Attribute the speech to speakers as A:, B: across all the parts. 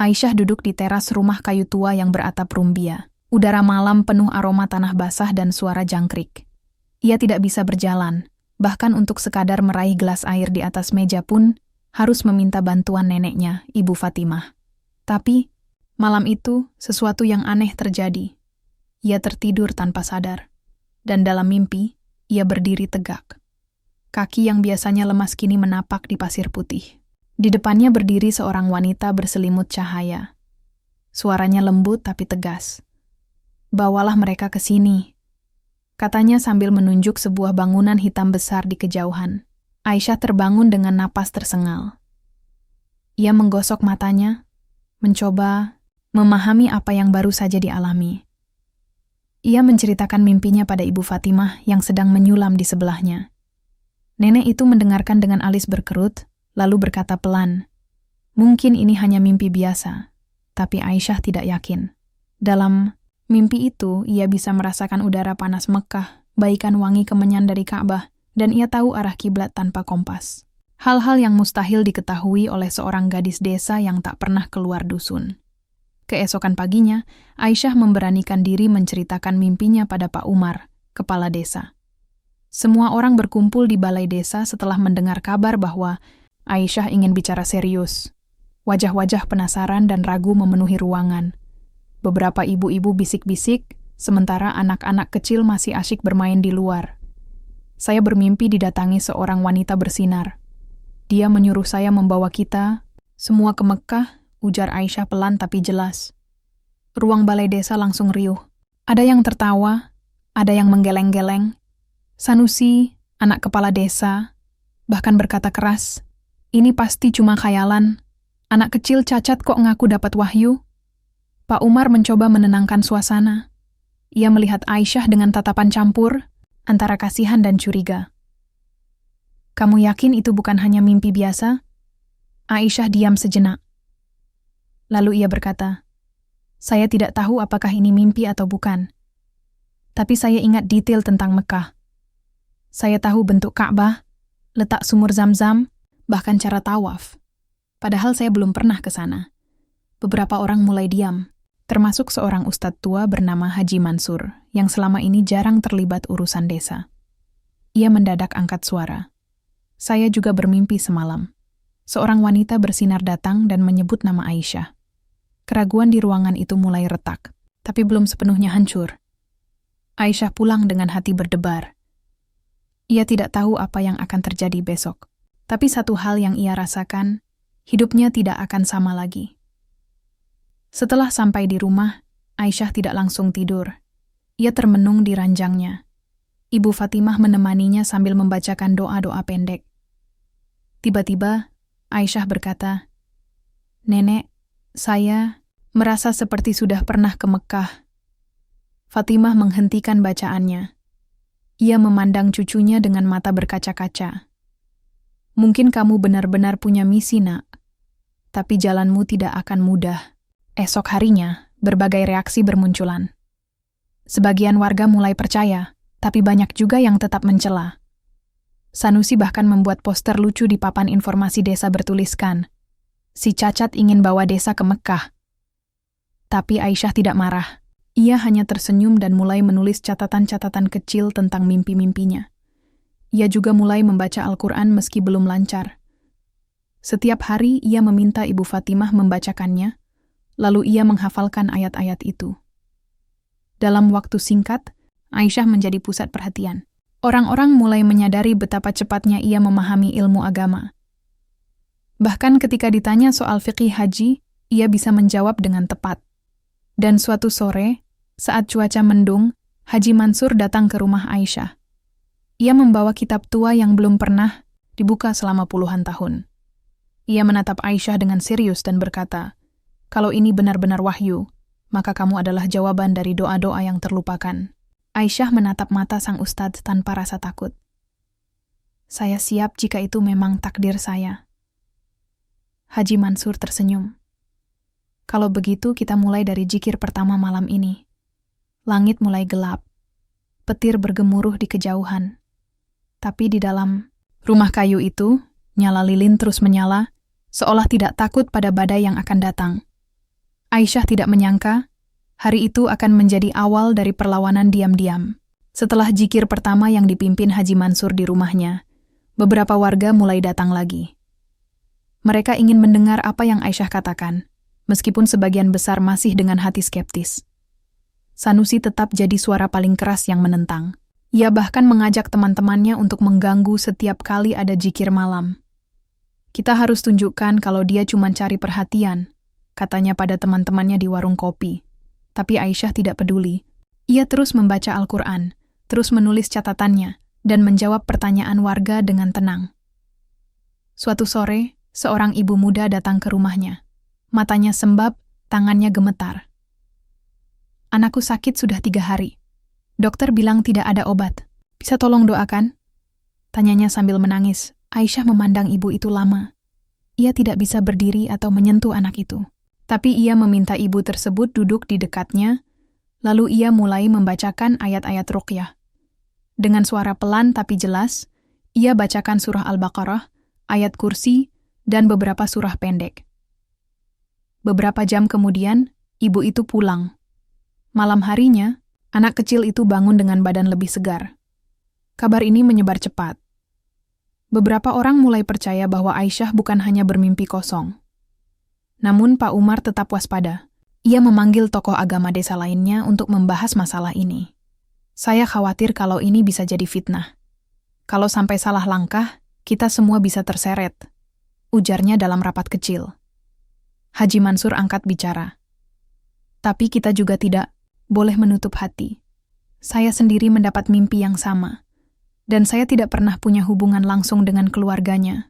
A: Aisyah duduk di teras rumah kayu tua yang beratap rumbia. Udara malam penuh aroma tanah basah dan suara jangkrik. Ia tidak bisa berjalan, bahkan untuk sekadar meraih gelas air di atas meja pun harus meminta bantuan neneknya, Ibu Fatimah. Tapi, malam itu sesuatu yang aneh terjadi. Ia tertidur tanpa sadar, dan dalam mimpi, ia berdiri tegak. Kaki yang biasanya lemas kini menapak di pasir putih. Di depannya berdiri seorang wanita berselimut cahaya. Suaranya lembut tapi tegas. "Bawalah mereka ke sini," katanya sambil menunjuk sebuah bangunan hitam besar di kejauhan. Aisyah terbangun dengan napas tersengal. Ia menggosok matanya, mencoba memahami apa yang baru saja dialami. Ia menceritakan mimpinya pada Ibu Fatimah yang sedang menyulam di sebelahnya. Nenek itu mendengarkan dengan alis berkerut, lalu berkata pelan, "Mungkin ini hanya mimpi biasa," tapi Aisyah tidak yakin. Dalam mimpi itu, ia bisa merasakan udara panas Mekah, baikan wangi kemenyan dari Ka'bah, dan ia tahu arah kiblat tanpa kompas. Hal-hal yang mustahil diketahui oleh seorang gadis desa yang tak pernah keluar dusun. Keesokan paginya, Aisyah memberanikan diri menceritakan mimpinya pada Pak Umar, kepala desa. Semua orang berkumpul di balai desa setelah mendengar kabar bahwa Aisyah ingin bicara serius. Wajah-wajah penasaran dan ragu memenuhi ruangan. Beberapa ibu-ibu bisik-bisik, sementara anak-anak kecil masih asyik bermain di luar. Saya bermimpi didatangi seorang wanita bersinar. Dia menyuruh saya membawa kita semua ke Mekah, ujar Aisyah pelan tapi jelas. Ruang balai desa langsung riuh. Ada yang tertawa, ada yang menggeleng-geleng. Sanusi, anak kepala desa, bahkan berkata keras, "Ini pasti cuma khayalan. Anak kecil cacat kok ngaku dapat wahyu?" Pak Umar mencoba menenangkan suasana. Ia melihat Aisyah dengan tatapan campur antara kasihan dan curiga. "Kamu yakin itu bukan hanya mimpi biasa?" Aisyah diam sejenak. Lalu ia berkata, "Saya tidak tahu apakah ini mimpi atau bukan. Tapi saya ingat detail tentang Mekah. Saya tahu bentuk Ka'bah, letak sumur Zam-Zam, bahkan cara tawaf. Padahal saya belum pernah ke sana." Beberapa orang mulai diam, termasuk seorang ustadz tua bernama Haji Mansur, yang selama ini jarang terlibat urusan desa. Ia mendadak angkat suara. "Saya juga bermimpi semalam." Seorang wanita bersinar datang dan menyebut nama Aisyah. Keraguan di ruangan itu mulai retak, tapi belum sepenuhnya hancur. Aisyah pulang dengan hati berdebar. Ia tidak tahu apa yang akan terjadi besok. Tapi satu hal yang ia rasakan, hidupnya tidak akan sama lagi. Setelah sampai di rumah, Aisyah tidak langsung tidur. Ia termenung di ranjangnya. Ibu Fatimah menemaninya sambil membacakan doa-doa pendek. Tiba-tiba, Aisyah berkata, "Nenek, saya merasa seperti sudah pernah ke Mekah." Fatimah menghentikan bacaannya. Ia memandang cucunya dengan mata berkaca-kaca. "Mungkin kamu benar-benar punya misi, nak. Tapi jalanmu tidak akan mudah." Esok harinya, berbagai reaksi bermunculan. Sebagian warga mulai percaya, tapi banyak juga yang tetap mencela. Sanusi bahkan membuat poster lucu di papan informasi desa bertuliskan, "Si cacat ingin bawa desa ke Mekah." Tapi Aisyah tidak marah. Ia hanya tersenyum dan mulai menulis catatan-catatan kecil tentang mimpi-mimpinya. Ia juga mulai membaca Al-Quran meski belum lancar. Setiap hari ia meminta Ibu Fatimah membacakannya, lalu ia menghafalkan ayat-ayat itu. Dalam waktu singkat, Aisyah menjadi pusat perhatian. Orang-orang mulai menyadari betapa cepatnya ia memahami ilmu agama. Bahkan ketika ditanya soal fikih haji, ia bisa menjawab dengan tepat. Dan suatu sore, saat cuaca mendung, Haji Mansur datang ke rumah Aisyah. Ia membawa kitab tua yang belum pernah dibuka selama puluhan tahun. Ia menatap Aisyah dengan serius dan berkata, "Kalau ini benar-benar wahyu, maka kamu adalah jawaban dari doa-doa yang terlupakan." Aisyah menatap mata sang ustadz tanpa rasa takut. "Saya siap jika itu memang takdir saya." Haji Mansur tersenyum. "Kalau begitu kita mulai dari zikir pertama malam ini." Langit mulai gelap. Petir bergemuruh di kejauhan. Tapi di dalam rumah kayu itu, nyala lilin terus menyala, seolah tidak takut pada badai yang akan datang. Aisyah tidak menyangka hari itu akan menjadi awal dari perlawanan diam-diam. Setelah zikir pertama yang dipimpin Haji Mansur di rumahnya, beberapa warga mulai datang lagi. Mereka ingin mendengar apa yang Aisyah katakan, meskipun sebagian besar masih dengan hati skeptis. Sanusi tetap jadi suara paling keras yang menentang. Ia bahkan mengajak teman-temannya untuk mengganggu setiap kali ada zikir malam. Kita harus tunjukkan kalau dia cuma cari perhatian, katanya pada teman-temannya di warung kopi. Tapi Aisyah tidak peduli. Ia terus membaca Al-Quran, terus menulis catatannya, dan menjawab pertanyaan warga dengan tenang. Suatu sore, seorang ibu muda datang ke rumahnya. Matanya sembab, tangannya gemetar. Anakku sakit sudah 3 hari. Dokter bilang tidak ada obat. Bisa tolong doakan? Tanyanya sambil menangis. Aisyah memandang ibu itu lama. Ia tidak bisa berdiri atau menyentuh anak itu. Tapi ia meminta ibu tersebut duduk di dekatnya, lalu ia mulai membacakan ayat-ayat ruqyah. Dengan suara pelan tapi jelas, ia bacakan surah Al-Baqarah, ayat kursi, dan beberapa surah pendek. Beberapa jam kemudian, ibu itu pulang. Malam harinya, anak kecil itu bangun dengan badan lebih segar. Kabar ini menyebar cepat. Beberapa orang mulai percaya bahwa Aisyah bukan hanya bermimpi kosong. Namun Pak Umar tetap waspada. Ia memanggil tokoh agama desa lainnya untuk membahas masalah ini. Saya khawatir kalau ini bisa jadi fitnah. Kalau sampai salah langkah, kita semua bisa terseret, ujarnya dalam rapat kecil. Haji Mansur angkat bicara. Tapi kita juga tidak boleh menutup hati. Saya sendiri mendapat mimpi yang sama, dan saya tidak pernah punya hubungan langsung dengan keluarganya.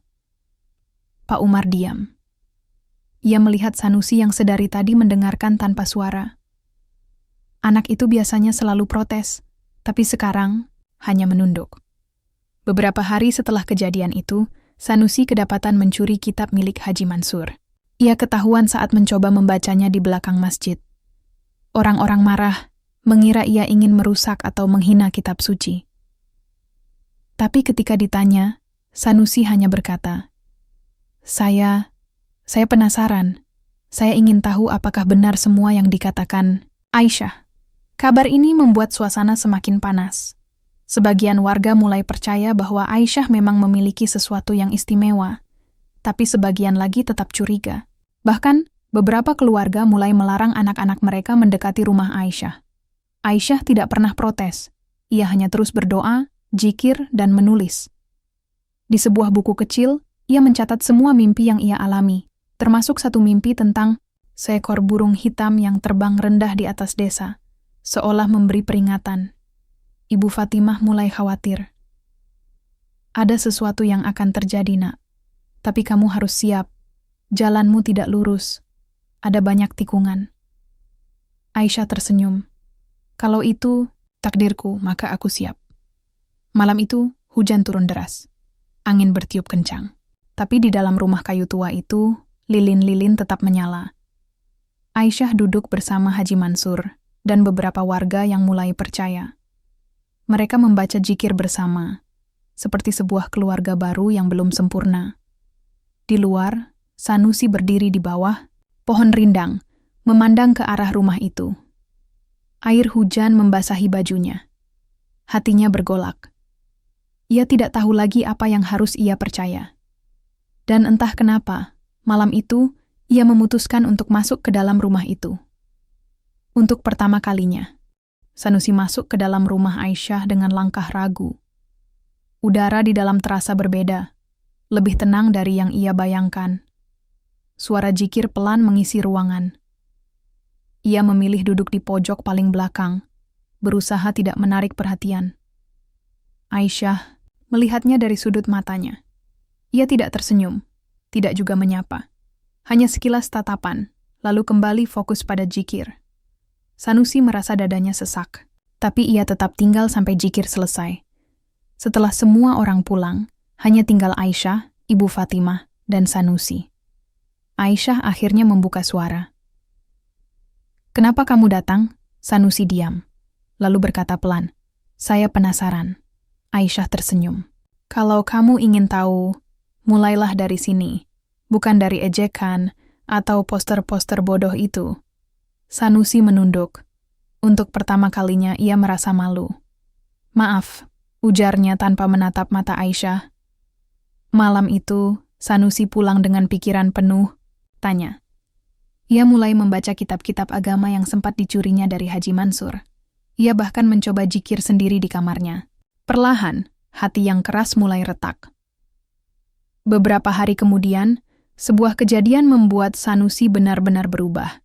A: Pak Umar diam. Ia melihat Sanusi yang sedari tadi mendengarkan tanpa suara. Anak itu biasanya selalu protes, tapi sekarang hanya menunduk. Beberapa hari setelah kejadian itu, Sanusi kedapatan mencuri kitab milik Haji Mansur. Ia ketahuan saat mencoba membacanya di belakang masjid. Orang-orang marah, mengira ia ingin merusak atau menghina kitab suci. Tapi ketika ditanya, Sanusi hanya berkata, Saya penasaran. Saya ingin tahu apakah benar semua yang dikatakan Aisyah. Kabar ini membuat suasana semakin panas. Sebagian warga mulai percaya bahwa Aisyah memang memiliki sesuatu yang istimewa, tapi sebagian lagi tetap curiga. Bahkan, beberapa keluarga mulai melarang anak-anak mereka mendekati rumah Aisyah. Aisyah tidak pernah protes. Ia hanya terus berdoa, zikir, dan menulis. Di sebuah buku kecil, ia mencatat semua mimpi yang ia alami, termasuk satu mimpi tentang seekor burung hitam yang terbang rendah di atas desa, seolah memberi peringatan. Ibu Fatimah mulai khawatir. Ada sesuatu yang akan terjadi, nak. Tapi kamu harus siap. Jalanmu tidak lurus. Ada banyak tikungan. Aisyah tersenyum. Kalau itu takdirku, maka aku siap. Malam itu, hujan turun deras. Angin bertiup kencang. Tapi di dalam rumah kayu tua itu, lilin-lilin tetap menyala. Aisyah duduk bersama Haji Mansur dan beberapa warga yang mulai percaya. Mereka membaca zikir bersama, seperti sebuah keluarga baru yang belum sempurna. Di luar, Sanusi berdiri di bawah pohon rindang, memandang ke arah rumah itu. Air hujan membasahi bajunya. Hatinya bergolak. Ia tidak tahu lagi apa yang harus ia percaya. Dan entah kenapa, malam itu, ia memutuskan untuk masuk ke dalam rumah itu. Untuk pertama kalinya, Sanusi masuk ke dalam rumah Aisyah dengan langkah ragu. Udara di dalam terasa berbeda, lebih tenang dari yang ia bayangkan. Suara zikir pelan mengisi ruangan. Ia memilih duduk di pojok paling belakang, berusaha tidak menarik perhatian. Aisyah melihatnya dari sudut matanya. Ia tidak tersenyum, tidak juga menyapa. Hanya sekilas tatapan, lalu kembali fokus pada zikir. Sanusi merasa dadanya sesak, tapi ia tetap tinggal sampai zikir selesai. Setelah semua orang pulang, hanya tinggal Aisyah, Ibu Fatimah, dan Sanusi. Aisyah akhirnya membuka suara. "Kenapa kamu datang?" Sanusi diam, lalu berkata pelan, "Saya penasaran." Aisyah tersenyum. "Kalau kamu ingin tahu, mulailah dari sini. Bukan dari ejekan atau poster-poster bodoh itu," Sanusi menunduk. Untuk pertama kalinya ia merasa malu. "Maaf," ujarnya tanpa menatap mata Aisyah. Malam itu, Sanusi pulang dengan pikiran penuh tanya. Ia mulai membaca kitab-kitab agama yang sempat dicurinya dari Haji Mansur. Ia bahkan mencoba zikir sendiri di kamarnya. Perlahan, hati yang keras mulai retak. Beberapa hari kemudian, sebuah kejadian membuat Sanusi benar-benar berubah.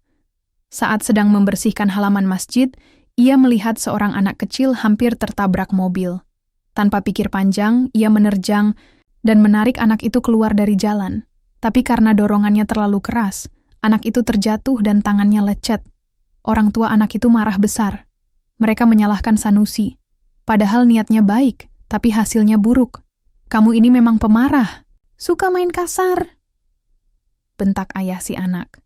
A: Saat sedang membersihkan halaman masjid, ia melihat seorang anak kecil hampir tertabrak mobil. Tanpa pikir panjang, ia menerjang dan menarik anak itu keluar dari jalan. Tapi karena dorongannya terlalu keras, anak itu terjatuh dan tangannya lecet. Orang tua anak itu marah besar. Mereka menyalahkan Sanusi. Padahal niatnya baik, tapi hasilnya buruk. "Kamu ini memang pemarah. Suka main kasar," bentak ayah si anak.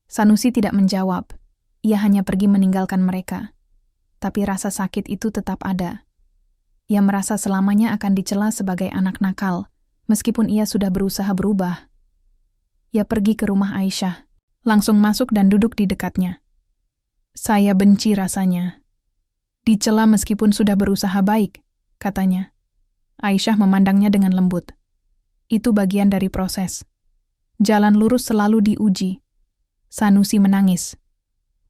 A: Sanusi tidak menjawab. Ia hanya pergi meninggalkan mereka. Tapi rasa sakit itu tetap ada. Ia merasa selamanya akan dicela sebagai anak nakal, meskipun ia sudah berusaha berubah. Ia pergi ke rumah Aisyah, langsung masuk dan duduk di dekatnya. "Saya benci rasanya. Dicela meskipun sudah berusaha baik," katanya. Aisyah memandangnya dengan lembut. "Itu bagian dari proses. Jalan lurus selalu diuji." Sanusi menangis.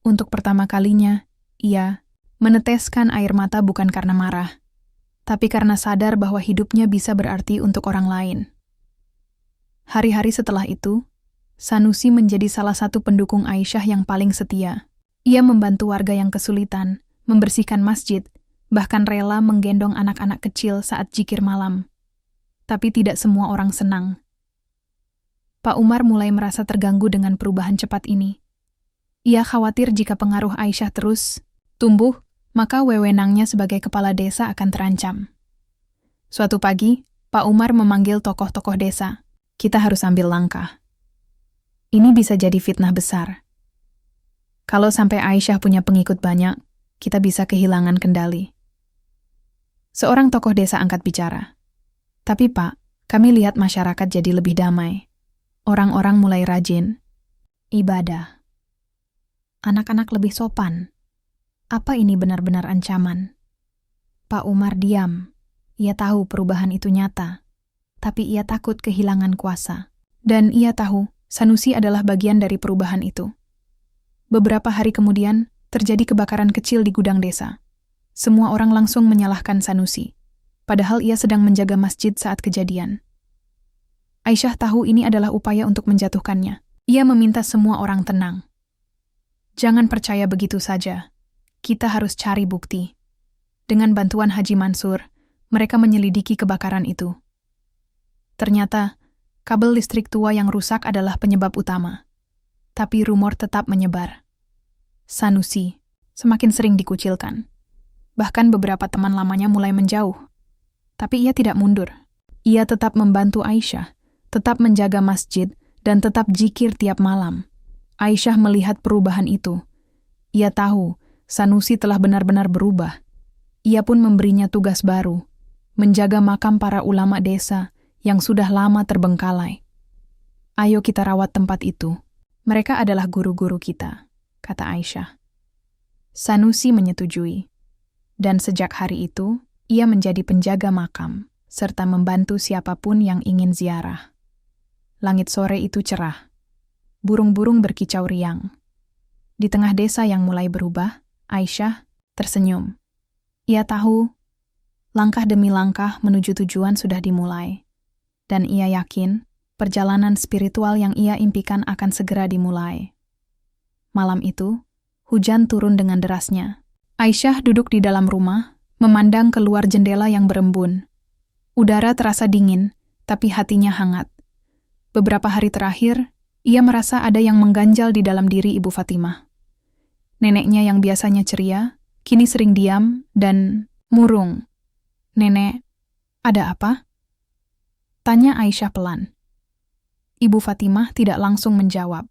A: Untuk pertama kalinya, ia meneteskan air mata bukan karena marah, tapi karena sadar bahwa hidupnya bisa berarti untuk orang lain. Hari-hari setelah itu, Sanusi menjadi salah satu pendukung Aisyah yang paling setia. Ia membantu warga yang kesulitan, membersihkan masjid, bahkan rela menggendong anak-anak kecil saat zikir malam. Tapi tidak semua orang senang. Pak Umar mulai merasa terganggu dengan perubahan cepat ini. Ia khawatir jika pengaruh Aisyah terus tumbuh, maka wewenangnya sebagai kepala desa akan terancam. Suatu pagi, Pak Umar memanggil tokoh-tokoh desa. "Kita harus ambil langkah. Ini bisa jadi fitnah besar. Kalau sampai Aisyah punya pengikut banyak, kita bisa kehilangan kendali." Seorang tokoh desa angkat bicara. "Tapi Pak, kami lihat masyarakat jadi lebih damai. Orang-orang mulai rajin ibadah. Anak-anak lebih sopan. Apa ini benar-benar ancaman?" Pak Umar diam. Ia tahu perubahan itu nyata, tapi ia takut kehilangan kuasa. Dan ia tahu Sanusi adalah bagian dari perubahan itu. Beberapa hari kemudian, terjadi kebakaran kecil di gudang desa. Semua orang langsung menyalahkan Sanusi, padahal ia sedang menjaga masjid saat kejadian. Aisyah tahu ini adalah upaya untuk menjatuhkannya. Ia meminta semua orang tenang. "Jangan percaya begitu saja. Kita harus cari bukti." Dengan bantuan Haji Mansur, mereka menyelidiki kebakaran itu. Ternyata, kabel listrik tua yang rusak adalah penyebab utama. Tapi rumor tetap menyebar. Sanusi semakin sering dikucilkan. Bahkan beberapa teman lamanya mulai menjauh. Tapi ia tidak mundur. Ia tetap membantu Aisyah, tetap menjaga masjid, dan tetap zikir tiap malam. Aisyah melihat perubahan itu. Ia tahu Sanusi telah benar-benar berubah. Ia pun memberinya tugas baru, menjaga makam para ulama desa yang sudah lama terbengkalai. "Ayo kita rawat tempat itu. Mereka adalah guru-guru kita," kata Aisyah. Sanusi menyetujui. Dan sejak hari itu, ia menjadi penjaga makam, serta membantu siapapun yang ingin ziarah. Langit sore itu cerah. Burung-burung berkicau riang. Di tengah desa yang mulai berubah, Aisyah tersenyum. Ia tahu, langkah demi langkah menuju tujuan sudah dimulai. Dan ia yakin, perjalanan spiritual yang ia impikan akan segera dimulai. Malam itu, hujan turun dengan derasnya. Aisyah duduk di dalam rumah, memandang keluar jendela yang berembun. Udara terasa dingin, tapi hatinya hangat. Beberapa hari terakhir, ia merasa ada yang mengganjal di dalam diri Ibu Fatimah. Neneknya yang biasanya ceria, kini sering diam dan murung. "Nenek, ada apa?" tanya Aisyah pelan. Ibu Fatimah tidak langsung menjawab.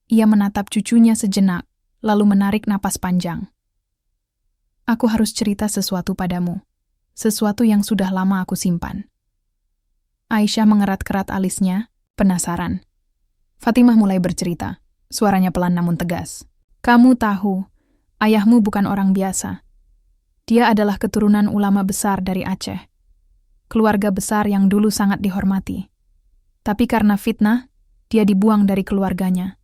A: Ia menatap cucunya sejenak, lalu menarik napas panjang. "Aku harus cerita sesuatu padamu, sesuatu yang sudah lama aku simpan." Aisyah mengerat-kerat alisnya, penasaran. Fatimah mulai bercerita, suaranya pelan namun tegas. Kamu tahu, ayahmu bukan orang biasa. Dia adalah keturunan ulama besar dari Aceh. Keluarga besar yang dulu sangat dihormati. Tapi karena fitnah, dia dibuang dari keluarganya.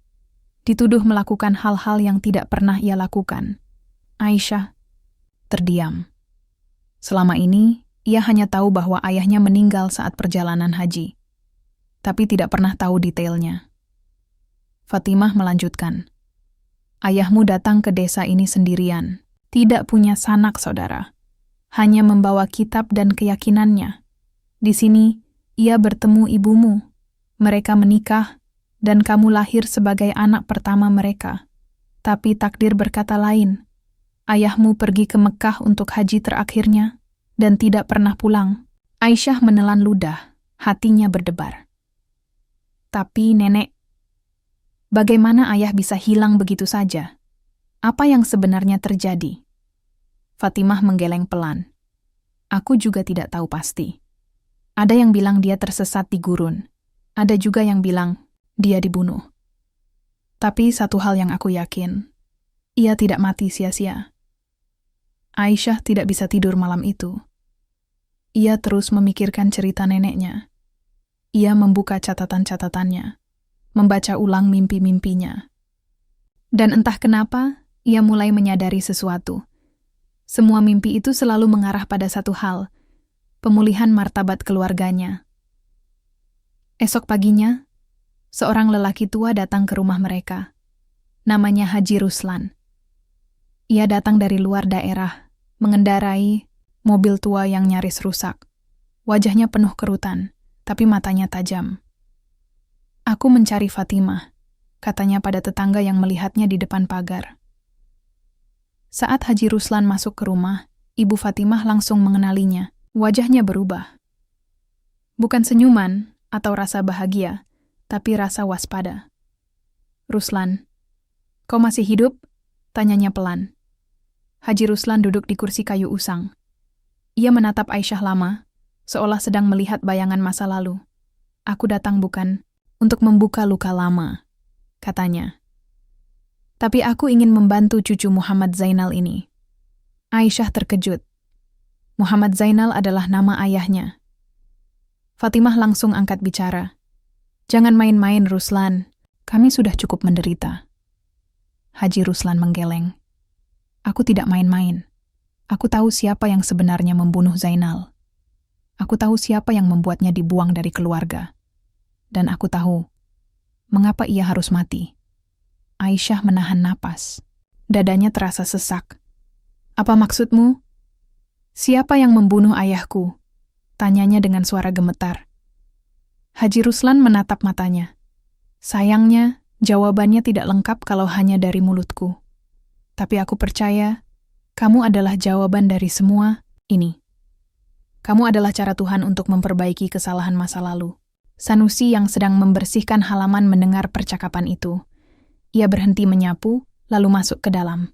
A: Dituduh melakukan hal-hal yang tidak pernah ia lakukan. Aisyah terdiam. Selama ini, ia hanya tahu bahwa ayahnya meninggal saat perjalanan haji. Tapi tidak pernah tahu detailnya. Fatimah melanjutkan. Ayahmu datang ke desa ini sendirian. Tidak punya sanak saudara. Hanya membawa kitab dan keyakinannya. Di sini, ia bertemu ibumu. Mereka menikah, dan kamu lahir sebagai anak pertama mereka. Tapi takdir berkata lain. Ayahmu pergi ke Mekah untuk haji terakhirnya, dan tidak pernah pulang. Aisyah menelan ludah, hatinya berdebar. Tapi nenek, bagaimana ayah bisa hilang begitu saja? Apa yang sebenarnya terjadi? Fatimah menggeleng pelan. Aku juga tidak tahu pasti. Ada yang bilang dia tersesat di gurun. Ada juga yang bilang dia dibunuh. Tapi satu hal yang aku yakin, ia tidak mati sia-sia. Aisyah tidak bisa tidur malam itu. Ia terus memikirkan cerita neneknya. Ia membuka catatan-catatannya, membaca ulang mimpi-mimpinya. Dan entah kenapa, ia mulai menyadari sesuatu. Semua mimpi itu selalu mengarah pada satu hal, pemulihan martabat keluarganya. Esok paginya, seorang lelaki tua datang ke rumah mereka. Namanya Haji Ruslan. Ia datang dari luar daerah, mengendarai mobil tua yang nyaris rusak. Wajahnya penuh kerutan, tapi matanya tajam. Aku mencari Fatimah, katanya pada tetangga yang melihatnya di depan pagar. Saat Haji Ruslan masuk ke rumah, Ibu Fatimah langsung mengenalinya. Wajahnya berubah. Bukan senyuman atau rasa bahagia, tapi rasa waspada. Ruslan, kau masih hidup? Tanyanya pelan. Haji Ruslan duduk di kursi kayu usang. Ia menatap Aisyah lama, seolah sedang melihat bayangan masa lalu. Aku datang bukan untuk membuka luka lama, katanya. Tapi aku ingin membantu cucu Muhammad Zainal ini. Aisyah terkejut. Muhammad Zainal adalah nama ayahnya. Fatimah langsung angkat bicara. Jangan main-main, Ruslan. Kami sudah cukup menderita. Haji Ruslan menggeleng. Aku tidak main-main. Aku tahu siapa yang sebenarnya membunuh Zainal. Aku tahu siapa yang membuatnya dibuang dari keluarga. Dan aku tahu mengapa ia harus mati. Aisyah menahan napas. Dadanya terasa sesak. Apa maksudmu? Siapa yang membunuh ayahku? Tanyanya dengan suara gemetar. Haji Ruslan menatap matanya. Sayangnya, jawabannya tidak lengkap kalau hanya dari mulutku. Tapi aku percaya, kamu adalah jawaban dari semua ini. Kamu adalah cara Tuhan untuk memperbaiki kesalahan masa lalu. Sanusi yang sedang membersihkan halaman mendengar percakapan itu. Ia berhenti menyapu, lalu masuk ke dalam.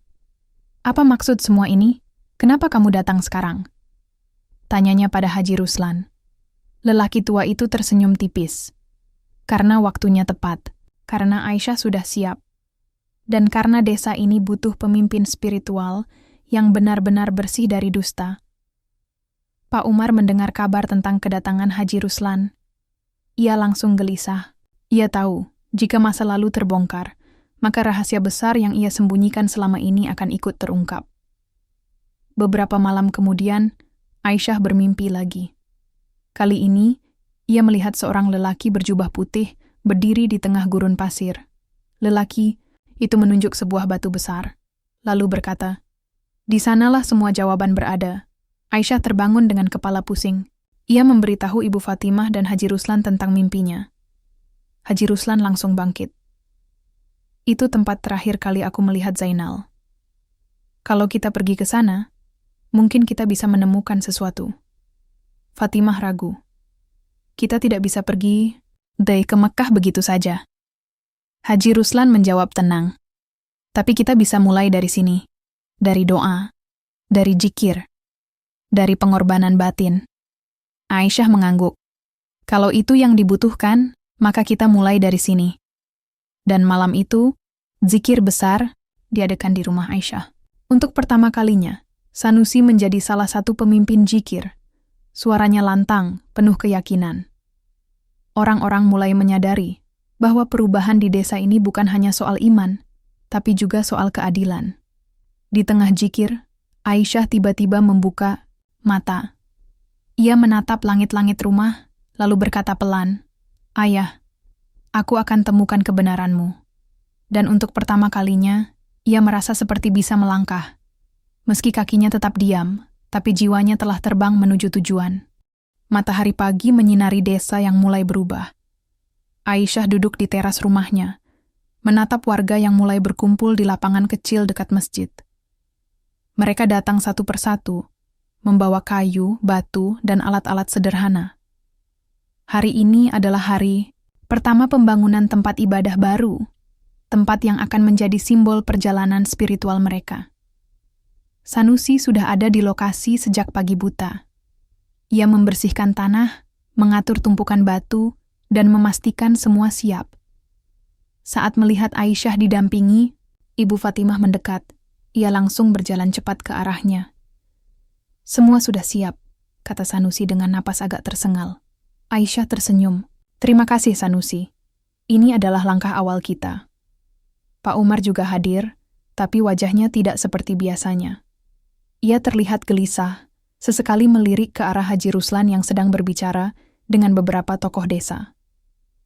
A: Apa maksud semua ini? Kenapa kamu datang sekarang? Tanyanya pada Haji Ruslan. Lelaki tua itu tersenyum tipis. Karena waktunya tepat, karena Aisyah sudah siap. Dan karena desa ini butuh pemimpin spiritual yang benar-benar bersih dari dusta. Pak Umar mendengar kabar tentang kedatangan Haji Ruslan. Ia langsung gelisah. Ia tahu, jika masa lalu terbongkar, maka rahasia besar yang ia sembunyikan selama ini akan ikut terungkap. Beberapa malam kemudian, Aisyah bermimpi lagi. Kali ini, ia melihat seorang lelaki berjubah putih berdiri di tengah gurun pasir. Lelaki itu menunjuk sebuah batu besar, lalu berkata, "Di sanalah semua jawaban berada." Aisyah terbangun dengan kepala pusing. Ia memberitahu Ibu Fatimah dan Haji Ruslan tentang mimpinya. Haji Ruslan langsung bangkit. Itu tempat terakhir kali aku melihat Zainal. Kalau kita pergi ke sana, mungkin kita bisa menemukan sesuatu. Fatimah ragu. Kita tidak bisa pergi ke Mekah begitu saja. Haji Ruslan menjawab tenang. Tapi kita bisa mulai dari sini. Dari doa, dari zikir, dari pengorbanan batin. Aisyah mengangguk. Kalau itu yang dibutuhkan, maka kita mulai dari sini. Dan malam itu, zikir besar, diadakan di rumah Aisyah. Untuk pertama kalinya, Sanusi menjadi salah satu pemimpin zikir. Suaranya lantang, penuh keyakinan. Orang-orang mulai menyadari bahwa perubahan di desa ini bukan hanya soal iman, tapi juga soal keadilan. Di tengah zikir, Aisyah tiba-tiba membuka mata. Ia menatap langit-langit rumah, lalu berkata pelan, "Ayah, aku akan temukan kebenaranmu." Dan untuk pertama kalinya, ia merasa seperti bisa melangkah. Meski kakinya tetap diam, tapi jiwanya telah terbang menuju tujuan. Matahari pagi menyinari desa yang mulai berubah. Aisyah duduk di teras rumahnya, menatap warga yang mulai berkumpul di lapangan kecil dekat masjid. Mereka datang satu persatu, membawa kayu, batu, dan alat-alat sederhana. Hari ini adalah hari pertama pembangunan tempat ibadah baru, tempat yang akan menjadi simbol perjalanan spiritual mereka. Sanusi sudah ada di lokasi sejak pagi buta. Ia membersihkan tanah, mengatur tumpukan batu, dan memastikan semua siap. Saat melihat Aisyah didampingi, Ibu Fatimah mendekat. Ia langsung berjalan cepat ke arahnya. "Semua sudah siap," kata Sanusi dengan napas agak tersengal. Aisyah tersenyum. "Terima kasih, Sanusi. Ini adalah langkah awal kita." Pak Umar juga hadir, tapi wajahnya tidak seperti biasanya. Ia terlihat gelisah, sesekali melirik ke arah Haji Ruslan yang sedang berbicara dengan beberapa tokoh desa.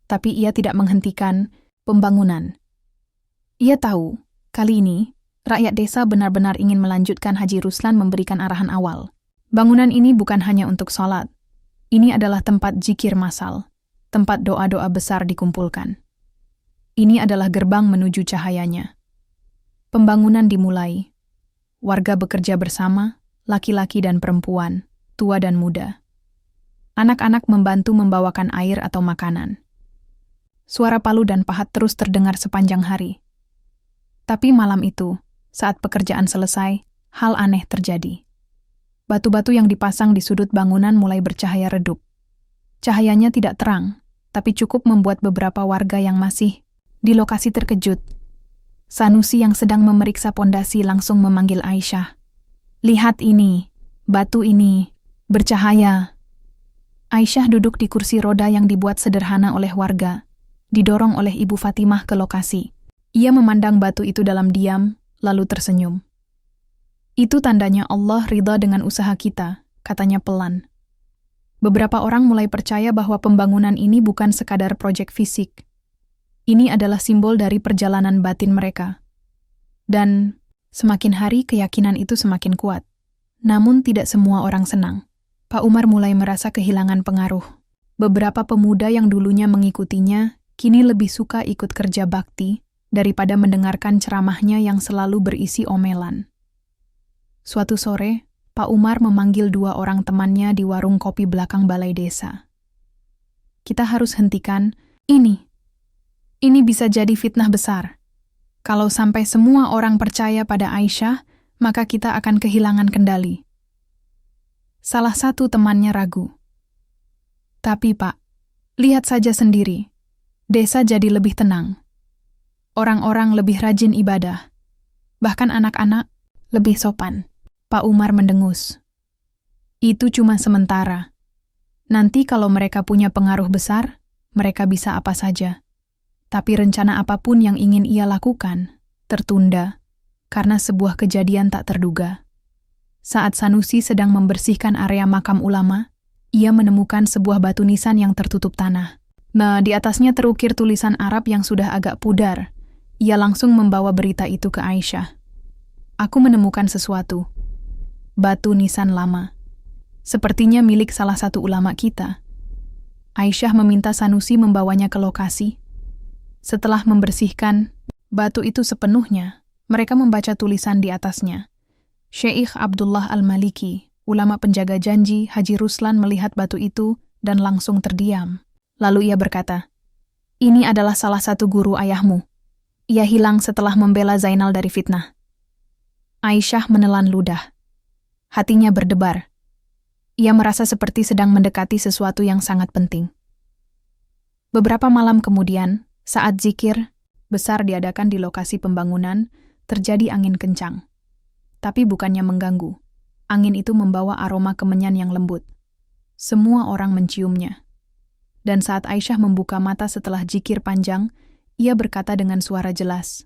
A: Tapi ia tidak menghentikan pembangunan. Ia tahu, kali ini, rakyat desa benar-benar ingin melanjutkan Haji Ruslan memberikan arahan awal. Bangunan ini bukan hanya untuk sholat. Ini adalah tempat zikir massal, tempat doa-doa besar dikumpulkan. Ini adalah gerbang menuju cahayanya. Pembangunan dimulai. Warga bekerja bersama, laki-laki dan perempuan, tua dan muda. Anak-anak membantu membawakan air atau makanan. Suara palu dan pahat terus terdengar sepanjang hari. Tapi malam itu, saat pekerjaan selesai, hal aneh terjadi. Batu-batu yang dipasang di sudut bangunan mulai bercahaya redup. Cahayanya tidak terang, tapi cukup membuat beberapa warga yang masih di lokasi terkejut. Sanusi yang sedang memeriksa pondasi langsung memanggil Aisyah. "Lihat ini, batu ini, bercahaya." Aisyah duduk di kursi roda yang dibuat sederhana oleh warga, didorong oleh Ibu Fatimah ke lokasi. Ia memandang batu itu dalam diam, lalu tersenyum. "Itu tandanya Allah ridha dengan usaha kita," katanya pelan. Beberapa orang mulai percaya bahwa pembangunan ini bukan sekadar proyek fisik. Ini adalah simbol dari perjalanan batin mereka. Dan semakin hari keyakinan itu semakin kuat. Namun tidak semua orang senang. Pak Umar mulai merasa kehilangan pengaruh. Beberapa pemuda yang dulunya mengikutinya, kini lebih suka ikut kerja bakti daripada mendengarkan ceramahnya yang selalu berisi omelan. Suatu sore, Pak Umar memanggil 2 orang temannya di warung kopi belakang balai desa. "Kita harus hentikan ini. Ini bisa jadi fitnah besar. Kalau sampai semua orang percaya pada Aisyah, maka kita akan kehilangan kendali." Salah satu temannya ragu. "Tapi Pak, lihat saja sendiri. Desa jadi lebih tenang. Orang-orang lebih rajin ibadah. Bahkan anak-anak lebih sopan." Pak Umar mendengus. "Itu cuma sementara. Nanti kalau mereka punya pengaruh besar, mereka bisa apa saja. Tapi rencana apapun yang ingin ia lakukan, tertunda, karena sebuah kejadian tak terduga." Saat Sanusi sedang membersihkan area makam ulama, ia menemukan sebuah batu nisan yang tertutup tanah. Di atasnya terukir tulisan Arab yang sudah agak pudar. Ia langsung membawa berita itu ke Aisyah. "Aku menemukan sesuatu. Batu nisan lama. Sepertinya milik salah satu ulama kita." Aisyah meminta Sanusi membawanya ke lokasi. Setelah membersihkan batu itu sepenuhnya, mereka membaca tulisan di atasnya. Syekh Abdullah Al-Maliki, ulama penjaga janji Haji Ruslan, melihat batu itu dan langsung terdiam. Lalu ia berkata, "Ini adalah salah satu guru ayahmu. Ia hilang setelah membela Zainal dari fitnah." Aisyah menelan ludah. Hatinya berdebar. Ia merasa seperti sedang mendekati sesuatu yang sangat penting. Beberapa malam kemudian, saat zikir besar diadakan di lokasi pembangunan, terjadi angin kencang. Tapi bukannya mengganggu. Angin itu membawa aroma kemenyan yang lembut. Semua orang menciumnya. Dan saat Aisyah membuka mata setelah zikir panjang, ia berkata dengan suara jelas,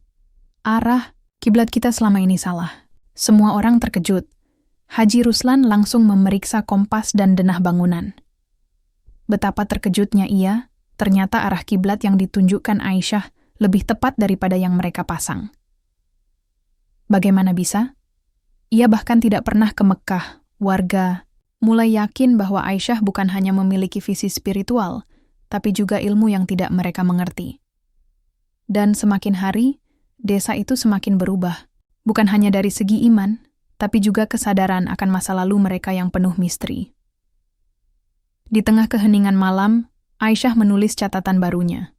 A: "Arah, kiblat kita selama ini salah." Semua orang terkejut. Haji Ruslan langsung memeriksa kompas dan denah bangunan. Betapa terkejutnya ia, ternyata arah kiblat yang ditunjukkan Aisyah lebih tepat daripada yang mereka pasang. Bagaimana bisa? Ia bahkan tidak pernah ke Mekah. Warga mulai yakin bahwa Aisyah bukan hanya memiliki visi spiritual, tapi juga ilmu yang tidak mereka mengerti. Dan semakin hari, desa itu semakin berubah. Bukan hanya dari segi iman, tapi juga kesadaran akan masa lalu mereka yang penuh misteri. Di tengah keheningan malam, Aisyah menulis catatan barunya.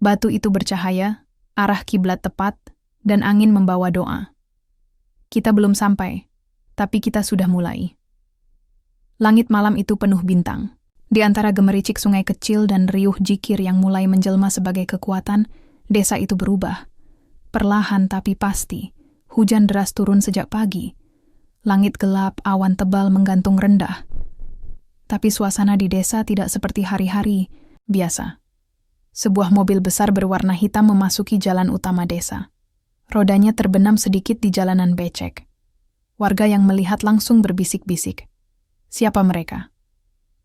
A: Batu itu bercahaya, arah kiblat tepat, dan angin membawa doa. Kita belum sampai, tapi kita sudah mulai. Langit malam itu penuh bintang. Di antara gemericik sungai kecil dan riuh zikir yang mulai menjelma sebagai kekuatan, desa itu berubah. Perlahan tapi pasti, hujan deras turun sejak pagi. Langit gelap, awan tebal menggantung rendah. Tapi suasana di desa tidak seperti hari-hari biasa. Sebuah mobil besar berwarna hitam memasuki jalan utama desa. Rodanya terbenam sedikit di jalanan becek. Warga yang melihat langsung berbisik-bisik. Siapa mereka?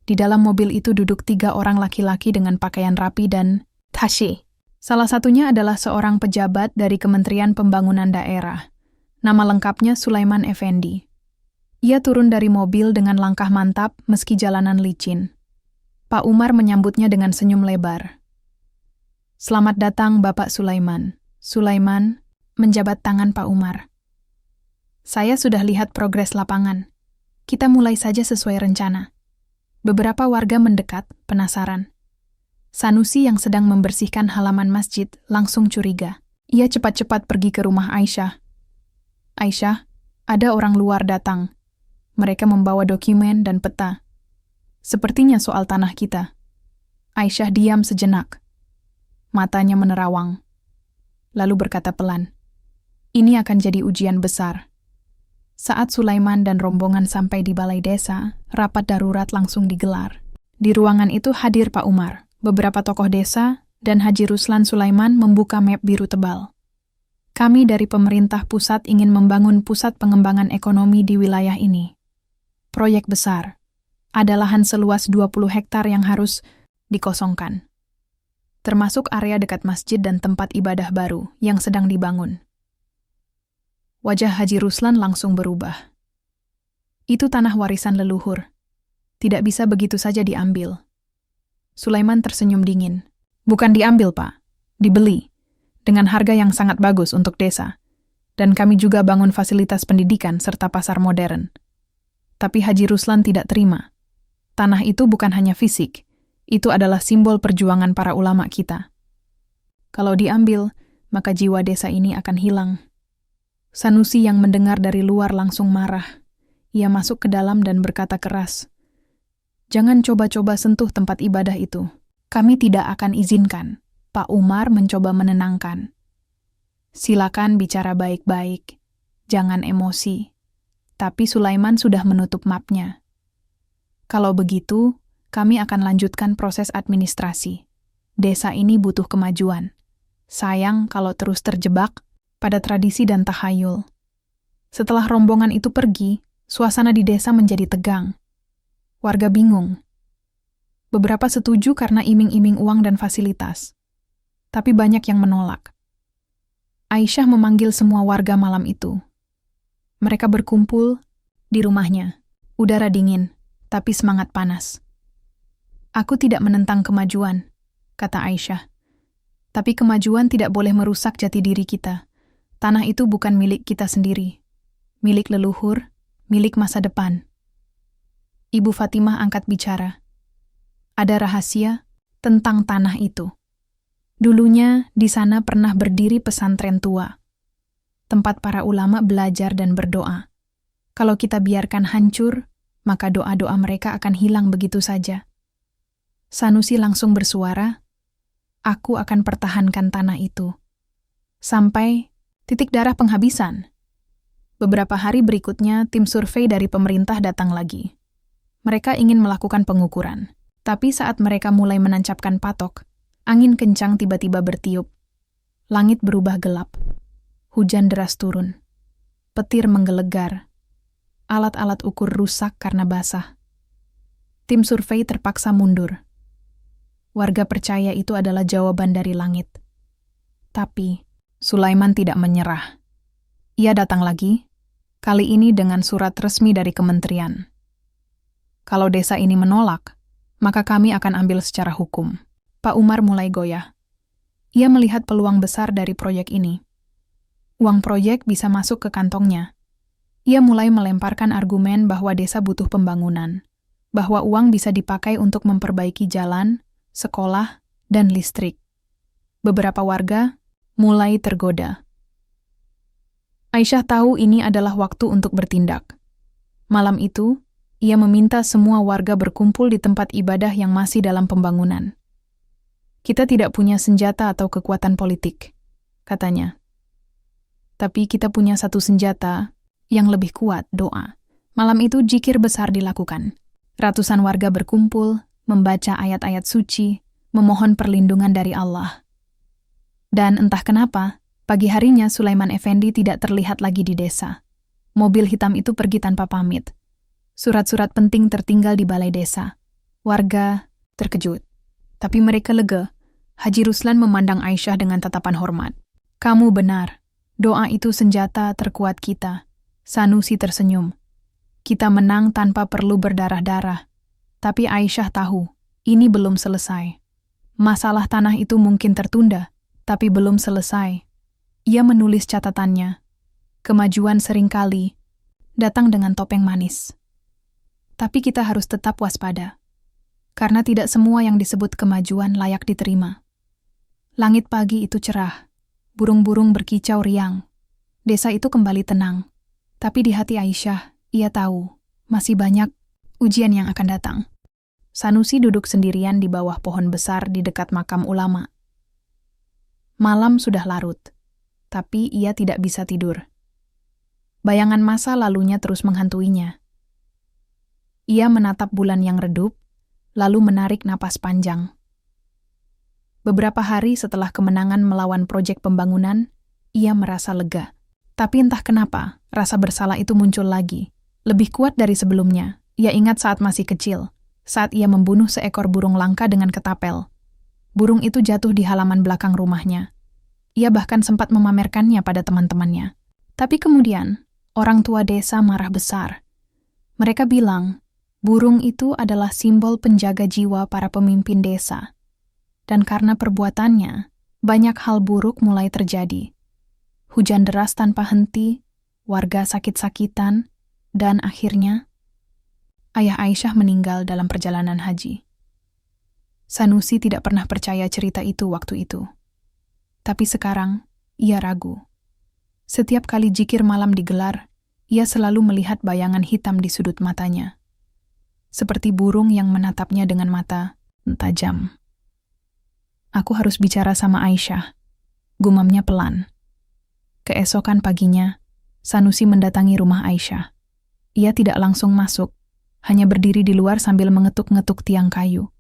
A: Di dalam mobil itu duduk 3 orang laki-laki dengan pakaian rapi dan tashi. Salah satunya adalah seorang pejabat dari Kementerian Pembangunan Daerah. Nama lengkapnya Sulaiman Effendi. Ia turun dari mobil dengan langkah mantap meski jalanan licin. Pak Umar menyambutnya dengan senyum lebar. "Selamat datang, Bapak Sulaiman." Sulaiman menjabat tangan Pak Umar. "Saya sudah lihat progres lapangan. Kita mulai saja sesuai rencana." Beberapa warga mendekat, penasaran. Sanusi yang sedang membersihkan halaman masjid langsung curiga. Ia cepat-cepat pergi ke rumah Aisyah. "Aisyah, ada orang luar datang. Mereka membawa dokumen dan peta. Sepertinya soal tanah kita." Aisyah diam sejenak. Matanya menerawang. Lalu berkata pelan, "Ini akan jadi ujian besar." Saat Sulaiman dan rombongan sampai di balai desa, rapat darurat langsung digelar. Di ruangan itu hadir Pak Umar, beberapa tokoh desa, dan Haji Ruslan Sulaiman membuka map biru tebal. "Kami dari pemerintah pusat ingin membangun pusat pengembangan ekonomi di wilayah ini. Proyek besar. Ada lahan seluas 20 hektar yang harus dikosongkan. Termasuk area dekat masjid dan tempat ibadah baru yang sedang dibangun." Wajah Haji Ruslan langsung berubah. Itu tanah warisan leluhur. Tidak bisa begitu saja diambil. Sulaiman tersenyum dingin. "Bukan diambil, Pak. Dibeli. Dengan harga yang sangat bagus untuk desa. Dan kami juga bangun fasilitas pendidikan serta pasar modern." Tapi Haji Ruslan tidak terima. Tanah itu bukan hanya fisik. Itu adalah simbol perjuangan para ulama kita. Kalau diambil, maka jiwa desa ini akan hilang. Sanusi yang mendengar dari luar langsung marah. Ia masuk ke dalam dan berkata keras, "Jangan coba-coba sentuh tempat ibadah itu. Kami tidak akan izinkan." Pak Umar mencoba menenangkan. "Silakan bicara baik-baik. Jangan emosi." Tapi Sulaiman sudah menutup mapnya. "Kalau begitu, kami akan lanjutkan proses administrasi. Desa ini butuh kemajuan. Sayang kalau terus terjebak pada tradisi dan tahayul." Setelah rombongan itu pergi, suasana di desa menjadi tegang. Warga bingung. Beberapa setuju karena iming-iming uang dan fasilitas. Tapi banyak yang menolak. Aisyah memanggil semua warga malam itu. Mereka berkumpul di rumahnya. Udara dingin, tapi semangat panas. "Aku tidak menentang kemajuan," kata Aisyah. "Tapi kemajuan tidak boleh merusak jati diri kita. Tanah itu bukan milik kita sendiri. Milik leluhur, milik masa depan." Ibu Fatimah angkat bicara. "Ada rahasia tentang tanah itu. Dulunya di sana pernah berdiri pesantren tua. Tempat para ulama belajar dan berdoa. Kalau kita biarkan hancur, maka doa-doa mereka akan hilang begitu saja." Sanusi langsung bersuara, "Aku akan pertahankan tanah itu. Sampai Titik darah penghabisan. Beberapa hari berikutnya, tim survei dari pemerintah datang lagi. Mereka ingin melakukan pengukuran. Tapi saat mereka mulai menancapkan patok, angin kencang tiba-tiba bertiup. Langit berubah gelap. Hujan deras turun. Petir menggelegar. Alat-alat ukur rusak karena basah. Tim survei terpaksa mundur. Warga percaya itu adalah jawaban dari langit. Tapi Sulaiman tidak menyerah. Ia datang lagi, kali ini dengan surat resmi dari kementerian. Kalau desa ini menolak, maka kami akan ambil secara hukum. Pak Umar mulai goyah. Ia melihat peluang besar dari proyek ini. Uang proyek bisa masuk ke kantongnya. Ia mulai melemparkan argumen bahwa desa butuh pembangunan, bahwa uang bisa dipakai untuk memperbaiki jalan, sekolah, dan listrik. Beberapa warga mulai tergoda. Aisyah tahu ini adalah waktu untuk bertindak. Malam itu, ia meminta semua warga berkumpul di tempat ibadah yang masih dalam pembangunan. Kita tidak punya senjata atau kekuatan politik, katanya. Tapi kita punya satu senjata yang lebih kuat, doa. Malam itu zikir besar dilakukan. Ratusan warga berkumpul, membaca ayat-ayat suci, memohon perlindungan dari Allah. Dan entah kenapa, pagi harinya Sulaiman Effendi tidak terlihat lagi di desa. Mobil hitam itu pergi tanpa pamit. Surat-surat penting tertinggal di balai desa. Warga terkejut. Tapi mereka lega. Haji Ruslan memandang Aisyah dengan tatapan hormat. Kamu benar. Doa itu senjata terkuat kita. Sanusi tersenyum. Kita menang tanpa perlu berdarah-darah. Tapi Aisyah tahu, ini belum selesai. Masalah tanah itu mungkin tertunda, tapi belum selesai. Ia menulis catatannya. Kemajuan seringkali datang dengan topeng manis. Tapi kita harus tetap waspada. Karena tidak semua yang disebut kemajuan layak diterima. Langit pagi itu cerah. Burung-burung berkicau riang. Desa itu kembali tenang. Tapi di hati Aisyah, ia tahu, masih banyak ujian yang akan datang. Sanusi duduk sendirian di bawah pohon besar di dekat makam ulama. Malam sudah larut, tapi ia tidak bisa tidur. Bayangan masa lalunya terus menghantuinya. Ia menatap bulan yang redup, lalu menarik napas panjang. Beberapa hari setelah kemenangan melawan proyek pembangunan, ia merasa lega. Tapi entah kenapa, rasa bersalah itu muncul lagi. Lebih kuat dari sebelumnya. Ia ingat saat masih kecil, saat ia membunuh seekor burung langka dengan ketapel. Burung itu jatuh di halaman belakang rumahnya. Ia bahkan sempat memamerkannya pada teman-temannya. Tapi kemudian, orang tua desa marah besar. Mereka bilang, burung itu adalah simbol penjaga jiwa para pemimpin desa. Dan karena perbuatannya, banyak hal buruk mulai terjadi. Hujan deras tanpa henti, warga sakit-sakitan, dan akhirnya, ayah Aisyah meninggal dalam perjalanan haji. Sanusi tidak pernah percaya cerita itu waktu itu. Tapi sekarang, ia ragu. Setiap kali zikir malam digelar, ia selalu melihat bayangan hitam di sudut matanya. Seperti burung yang menatapnya dengan mata tajam. Aku harus bicara sama Aisyah, gumamnya pelan. Keesokan paginya, Sanusi mendatangi rumah Aisyah. Ia tidak langsung masuk, hanya berdiri di luar sambil mengetuk-ngetuk tiang kayu.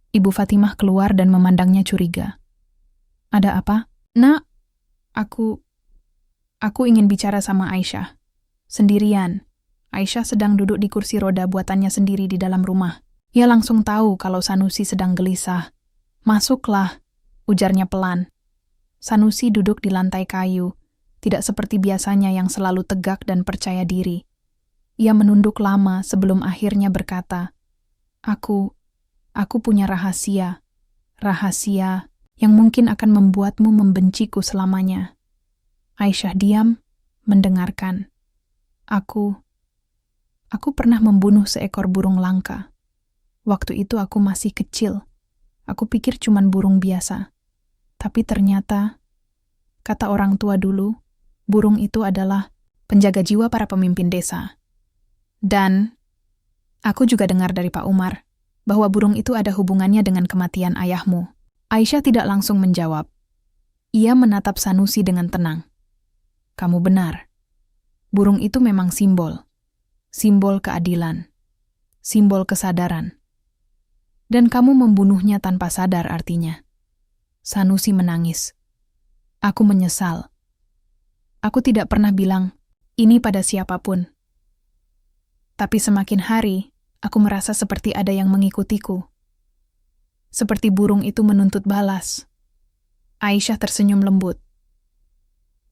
A: Ibu Fatimah keluar dan memandangnya curiga. Ada apa? Nak, aku ingin bicara sama Aisyah. Sendirian. Aisyah sedang duduk di kursi roda buatannya sendiri di dalam rumah. Ia langsung tahu kalau Sanusi sedang gelisah. Masuklah, ujarnya pelan. Sanusi duduk di lantai kayu, tidak seperti biasanya yang selalu tegak dan percaya diri. Ia menunduk lama sebelum akhirnya berkata, Aku punya rahasia. Rahasia yang mungkin akan membuatmu membenciku selamanya. Aisyah diam, mendengarkan. Aku pernah membunuh seekor burung langka. Waktu itu aku masih kecil. Aku pikir cuman burung biasa. Tapi ternyata, kata orang tua dulu, burung itu adalah penjaga jiwa para pemimpin desa. Dan aku juga dengar dari Pak Umar bahwa burung itu ada hubungannya dengan kematian ayahmu. Aisyah tidak langsung menjawab. Ia menatap Sanusi dengan tenang. Kamu benar. Burung itu memang simbol. Simbol keadilan. Simbol kesadaran. Dan kamu membunuhnya tanpa sadar artinya. Sanusi menangis. Aku menyesal. Aku tidak pernah bilang ini pada siapapun. Tapi semakin hari, aku merasa seperti ada yang mengikutiku. Seperti burung itu menuntut balas. Aisyah tersenyum lembut.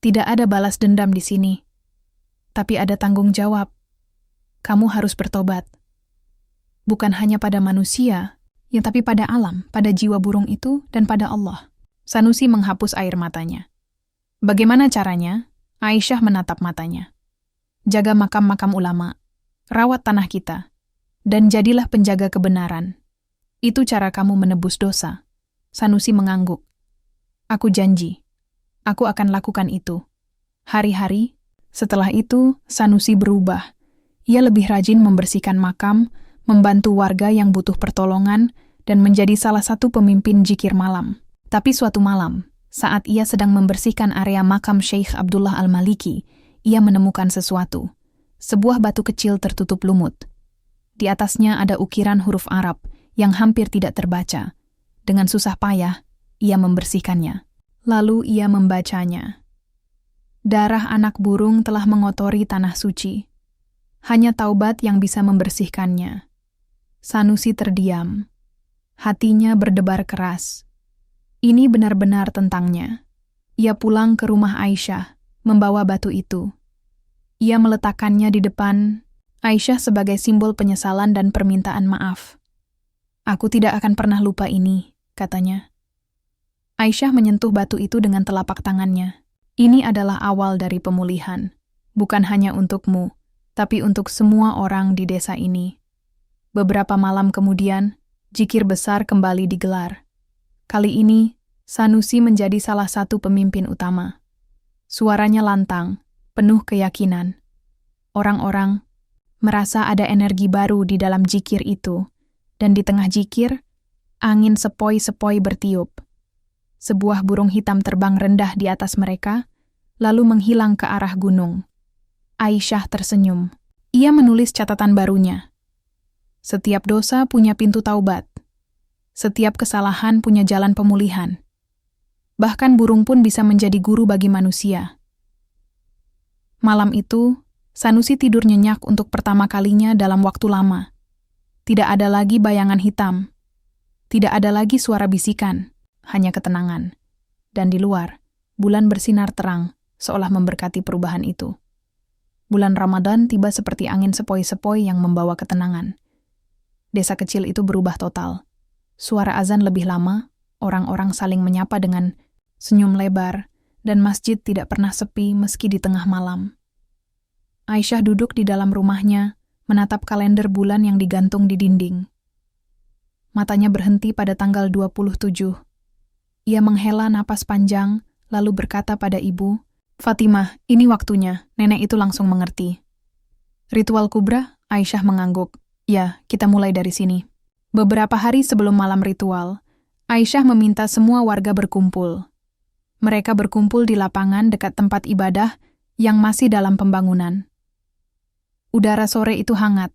A: Tidak ada balas dendam di sini. Tapi ada tanggung jawab. Kamu harus bertobat. Bukan hanya pada manusia, tapi pada alam, pada jiwa burung itu, dan pada Allah. Sanusi menghapus air matanya. Bagaimana caranya? Aisyah menatap matanya. Jaga makam-makam ulama, rawat tanah kita, dan jadilah penjaga kebenaran. Itu cara kamu menebus dosa. Sanusi mengangguk. Aku janji, aku akan lakukan itu. Hari-hari, setelah itu Sanusi berubah. Ia lebih rajin membersihkan makam, membantu warga yang butuh pertolongan, dan menjadi salah satu pemimpin zikir malam. Tapi suatu malam, saat ia sedang membersihkan area makam Syekh Abdullah Al-Maliki, ia menemukan sesuatu. Sebuah batu kecil tertutup lumut. Di atasnya ada ukiran huruf Arab yang hampir tidak terbaca. Dengan susah payah, ia membersihkannya. Lalu ia membacanya. Darah anak burung telah mengotori tanah suci. Hanya taubat yang bisa membersihkannya. Sanusi terdiam. Hatinya berdebar keras. Ini benar-benar tentangnya. Ia pulang ke rumah Aisyah, membawa batu itu. Ia meletakkannya di depan Aisyah sebagai simbol penyesalan dan permintaan maaf. Aku tidak akan pernah lupa ini, katanya. Aisyah menyentuh batu itu dengan telapak tangannya. Ini adalah awal dari pemulihan. Bukan hanya untukmu, tapi untuk semua orang di desa ini. Beberapa malam kemudian, zikir besar kembali digelar. Kali ini, Sanusi menjadi salah satu pemimpin utama. Suaranya lantang, penuh keyakinan. Orang-orang merasa ada energi baru di dalam zikir itu, dan di tengah zikir, angin sepoi-sepoi bertiup. Sebuah burung hitam terbang rendah di atas mereka, lalu menghilang ke arah gunung. Aisyah tersenyum. Ia menulis catatan barunya. Setiap dosa punya pintu taubat. Setiap kesalahan punya jalan pemulihan. Bahkan burung pun bisa menjadi guru bagi manusia. Malam itu, Sanusi tidur nyenyak untuk pertama kalinya dalam waktu lama. Tidak ada lagi bayangan hitam. Tidak ada lagi suara bisikan, hanya ketenangan. Dan di luar, bulan bersinar terang, seolah memberkati perubahan itu. Bulan Ramadan tiba seperti angin sepoi-sepoi yang membawa ketenangan. Desa kecil itu berubah total. Suara azan lebih lama, orang-orang saling menyapa dengan senyum lebar, dan masjid tidak pernah sepi meski di tengah malam. Aisyah duduk di dalam rumahnya, menatap kalender bulan yang digantung di dinding. Matanya berhenti pada tanggal 27. Ia menghela napas panjang, lalu berkata pada ibu, Fatimah, ini waktunya. Nenek itu langsung mengerti. Ritual kubra? Aisyah mengangguk. Ya, kita mulai dari sini. Beberapa hari sebelum malam ritual, Aisyah meminta semua warga berkumpul. Mereka berkumpul di lapangan dekat tempat ibadah yang masih dalam pembangunan. Udara sore itu hangat,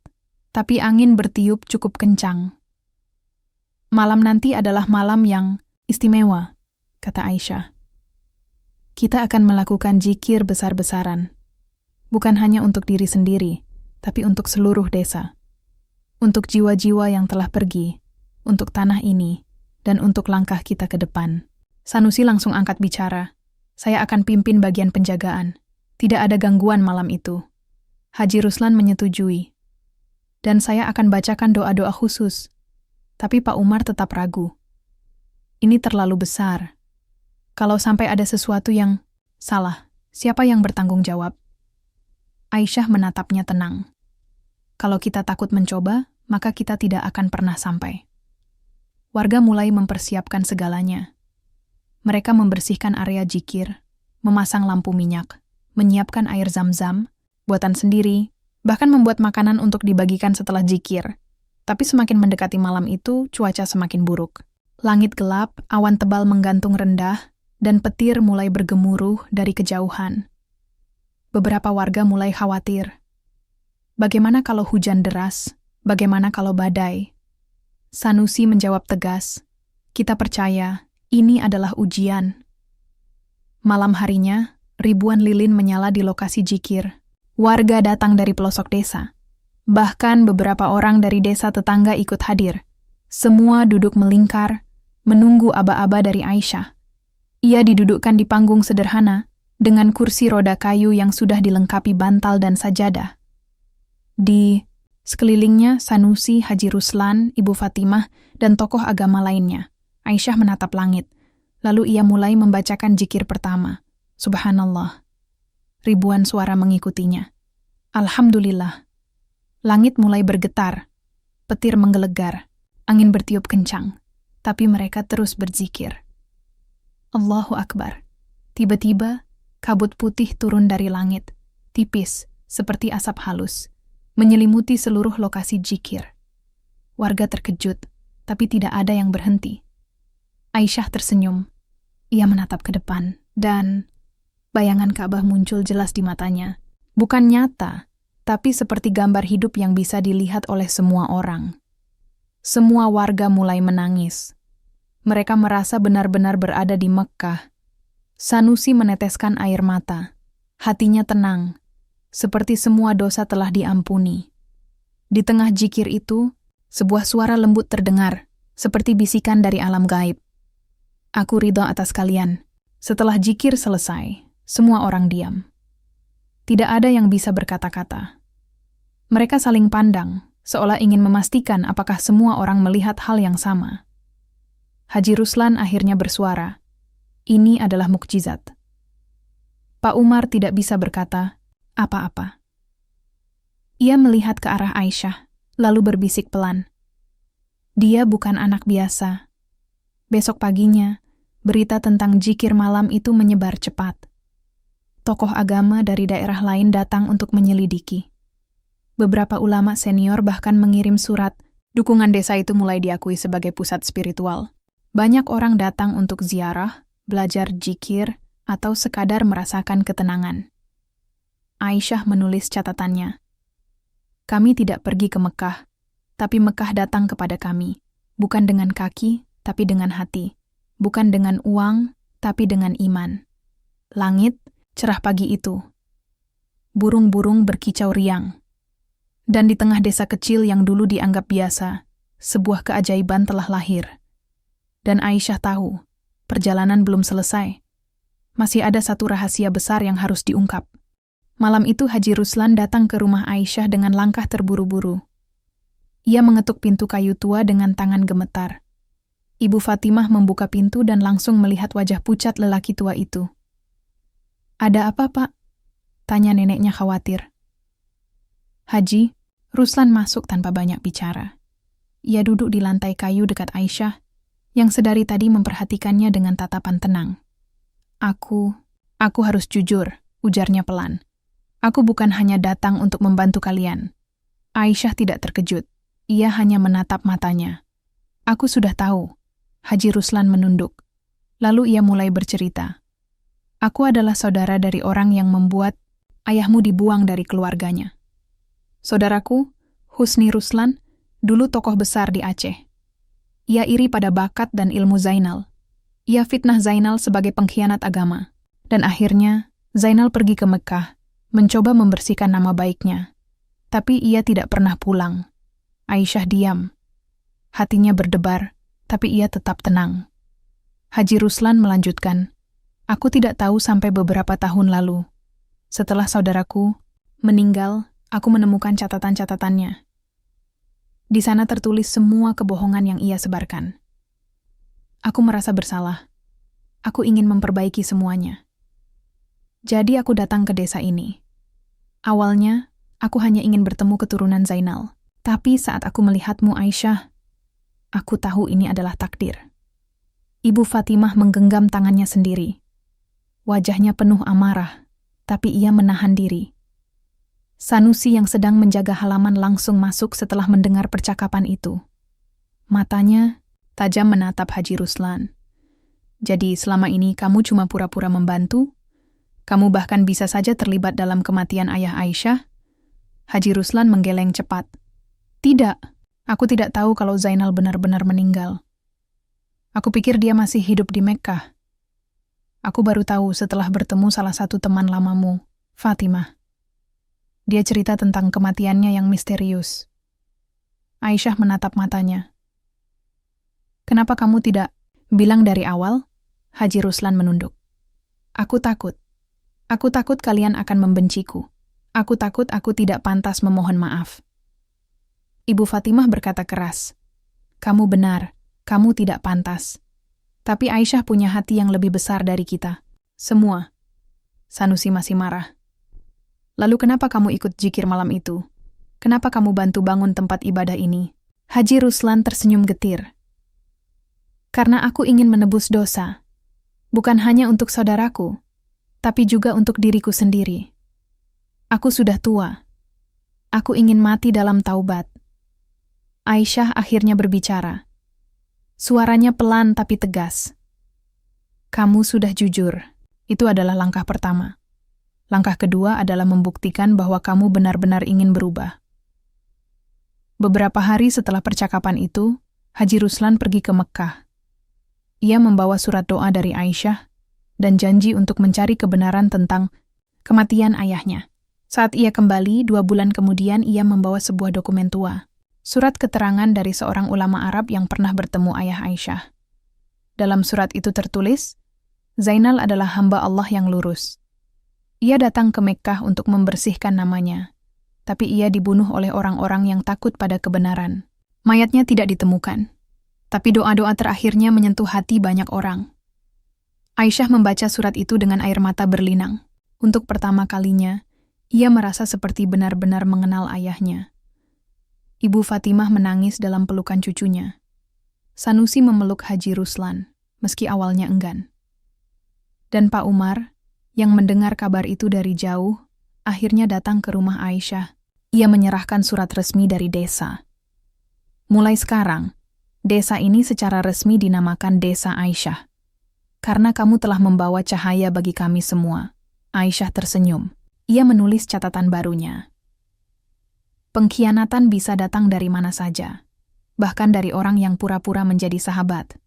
A: tapi angin bertiup cukup kencang. Malam nanti adalah malam yang istimewa, kata Aisyah. Kita akan melakukan zikir besar-besaran. Bukan hanya untuk diri sendiri, tapi untuk seluruh desa. Untuk jiwa-jiwa yang telah pergi, untuk tanah ini, dan untuk langkah kita ke depan. Sanusi langsung angkat bicara. Saya akan pimpin bagian penjagaan. Tidak ada gangguan malam itu. Haji Ruslan menyetujui. Dan saya akan bacakan doa-doa khusus. Tapi Pak Umar tetap ragu. Ini terlalu besar. Kalau sampai ada sesuatu yang salah, siapa yang bertanggung jawab? Aisyah menatapnya tenang. Kalau kita takut mencoba, maka kita tidak akan pernah sampai. Warga mulai mempersiapkan segalanya. Mereka membersihkan area zikir, memasang lampu minyak, menyiapkan air zam-zam, buatan sendiri, bahkan membuat makanan untuk dibagikan setelah zikir. Tapi semakin mendekati malam itu, cuaca semakin buruk. Langit gelap, awan tebal menggantung rendah, dan petir mulai bergemuruh dari kejauhan. Beberapa warga mulai khawatir. Bagaimana kalau hujan deras? Bagaimana kalau badai? Sanusi menjawab tegas, "Kita percaya, ini adalah ujian." Malam harinya, ribuan lilin menyala di lokasi jikir. Warga datang dari pelosok desa. Bahkan beberapa orang dari desa tetangga ikut hadir. Semua duduk melingkar, menunggu aba-aba dari Aisyah. Ia didudukkan di panggung sederhana, dengan kursi roda kayu yang sudah dilengkapi bantal dan sajadah. Di sekelilingnya Sanusi, Haji Ruslan, Ibu Fatimah, dan tokoh agama lainnya. Aisyah menatap langit, lalu ia mulai membacakan zikir pertama. Subhanallah. Ribuan suara mengikutinya. Alhamdulillah. Langit mulai bergetar, petir menggelegar, angin bertiup kencang, tapi mereka terus berzikir. Allahu Akbar. Tiba-tiba, kabut putih turun dari langit, tipis, seperti asap halus, menyelimuti seluruh lokasi zikir. Warga terkejut, tapi tidak ada yang berhenti. Aisyah tersenyum. Ia menatap ke depan, dan bayangan Ka'bah muncul jelas di matanya. Bukan nyata, tapi seperti gambar hidup yang bisa dilihat oleh semua orang. Semua warga mulai menangis. Mereka merasa benar-benar berada di Mekkah. Sanusi meneteskan air mata. Hatinya tenang, seperti semua dosa telah diampuni. Di tengah zikir itu, sebuah suara lembut terdengar, seperti bisikan dari alam gaib. Aku ridho atas kalian. Setelah zikir selesai, semua orang diam. Tidak ada yang bisa berkata-kata. Mereka saling pandang, seolah ingin memastikan apakah semua orang melihat hal yang sama. Haji Ruslan akhirnya bersuara, "Ini adalah mukjizat." Pak Umar tidak bisa berkata apa-apa. Ia melihat ke arah Aisyah, lalu berbisik pelan. Dia bukan anak biasa. Besok paginya, berita tentang zikir malam itu menyebar cepat. Tokoh agama dari daerah lain datang untuk menyelidiki. Beberapa ulama senior bahkan mengirim surat. Dukungan desa itu mulai diakui sebagai pusat spiritual. Banyak orang datang untuk ziarah, belajar zikir, atau sekadar merasakan ketenangan. Aisyah menulis catatannya. Kami tidak pergi ke Mekah, tapi Mekah datang kepada kami, bukan dengan kaki, tapi dengan hati, bukan dengan uang, tapi dengan iman. Langit, cerah pagi itu. Burung-burung berkicau riang. Dan di tengah desa kecil yang dulu dianggap biasa, sebuah keajaiban telah lahir. Dan Aisyah tahu, perjalanan belum selesai. Masih ada satu rahasia besar yang harus diungkap. Malam itu Haji Ruslan datang ke rumah Aisyah dengan langkah terburu-buru. Ia mengetuk pintu kayu tua dengan tangan gemetar. Ibu Fatimah membuka pintu dan langsung melihat wajah pucat lelaki tua itu. "Ada apa, Pak?" tanya neneknya khawatir. "Haji," Ruslan masuk tanpa banyak bicara. Ia duduk di lantai kayu dekat Aisyah, yang sedari tadi memperhatikannya dengan tatapan tenang. Aku harus jujur," ujarnya pelan. "Aku bukan hanya datang untuk membantu kalian." Aisyah tidak terkejut. Ia hanya menatap matanya. "Aku sudah tahu." Haji Ruslan menunduk. Lalu ia mulai bercerita. "Aku adalah saudara dari orang yang membuat ayahmu dibuang dari keluarganya. Saudaraku, Husni Ruslan, dulu tokoh besar di Aceh. Ia iri pada bakat dan ilmu Zainal. Ia fitnah Zainal sebagai pengkhianat agama. Dan akhirnya, Zainal pergi ke Mekah, mencoba membersihkan nama baiknya. Tapi ia tidak pernah pulang." Aisyah diam. Hatinya berdebar, tapi ia tetap tenang. Haji Ruslan melanjutkan, "Aku tidak tahu sampai beberapa tahun lalu. Setelah saudaraku meninggal, aku menemukan catatan-catatannya. Di sana tertulis semua kebohongan yang ia sebarkan. Aku merasa bersalah. Aku ingin memperbaiki semuanya. Jadi aku datang ke desa ini. Awalnya, aku hanya ingin bertemu keturunan Zainal. Tapi saat aku melihatmu, Aisyah, aku tahu ini adalah takdir." Ibu Fatimah menggenggam tangannya sendiri. Wajahnya penuh amarah, tapi ia menahan diri. Sanusi yang sedang menjaga halaman langsung masuk setelah mendengar percakapan itu. Matanya tajam menatap Haji Ruslan. "Jadi selama ini kamu cuma pura-pura membantu? Kamu bahkan bisa saja terlibat dalam kematian ayah Aisyah? Haji Ruslan menggeleng cepat. Tidak, aku tidak tahu kalau Zainal benar-benar meninggal. Aku pikir dia masih hidup di Mekkah. Aku baru tahu setelah bertemu salah satu teman lamamu, Fatimah. Dia cerita tentang kematiannya yang misterius. Aisyah menatap matanya. Kenapa kamu tidak bilang dari awal? Haji Ruslan menunduk. Aku takut. Aku takut kalian akan membenciku. Aku takut aku tidak pantas memohon maaf. Ibu Fatimah berkata keras. Kamu benar, kamu tidak pantas. Tapi Aisyah punya hati yang lebih besar dari kita. Semua. Sanusi masih marah. Lalu kenapa kamu ikut zikir malam itu? Kenapa kamu bantu bangun tempat ibadah ini? Haji Ruslan tersenyum getir. Karena aku ingin menebus dosa. Bukan hanya untuk saudaraku, tapi juga untuk diriku sendiri. Aku sudah tua. Aku ingin mati dalam taubat. Aisyah akhirnya berbicara. Suaranya pelan tapi tegas. Kamu sudah jujur. Itu adalah langkah pertama. Langkah kedua adalah membuktikan bahwa kamu benar-benar ingin berubah. Beberapa hari setelah percakapan itu, Haji Ruslan pergi ke Mekkah. Ia membawa surat doa dari Aisyah dan janji untuk mencari kebenaran tentang kematian ayahnya. Saat ia kembali, 2 bulan kemudian ia membawa sebuah dokumen tua. Surat keterangan dari seorang ulama Arab yang pernah bertemu ayah Aisyah. Dalam surat itu tertulis, Zainal adalah hamba Allah yang lurus. Ia datang ke Mekkah untuk membersihkan namanya, tapi ia dibunuh oleh orang-orang yang takut pada kebenaran. Mayatnya tidak ditemukan, tapi doa-doa terakhirnya menyentuh hati banyak orang. Aisyah membaca surat itu dengan air mata berlinang. Untuk pertama kalinya, ia merasa seperti benar-benar mengenal ayahnya. Ibu Fatimah menangis dalam pelukan cucunya. Sanusi memeluk Haji Ruslan, meski awalnya enggan. Dan Pak Umar, yang mendengar kabar itu dari jauh, akhirnya datang ke rumah Aisyah. Ia menyerahkan surat resmi dari desa. Mulai sekarang, desa ini secara resmi dinamakan Desa Aisyah. Karena kamu telah membawa cahaya bagi kami semua. Aisyah tersenyum. Ia menulis catatan barunya. Pengkhianatan bisa datang dari mana saja, bahkan dari orang yang pura-pura menjadi sahabat.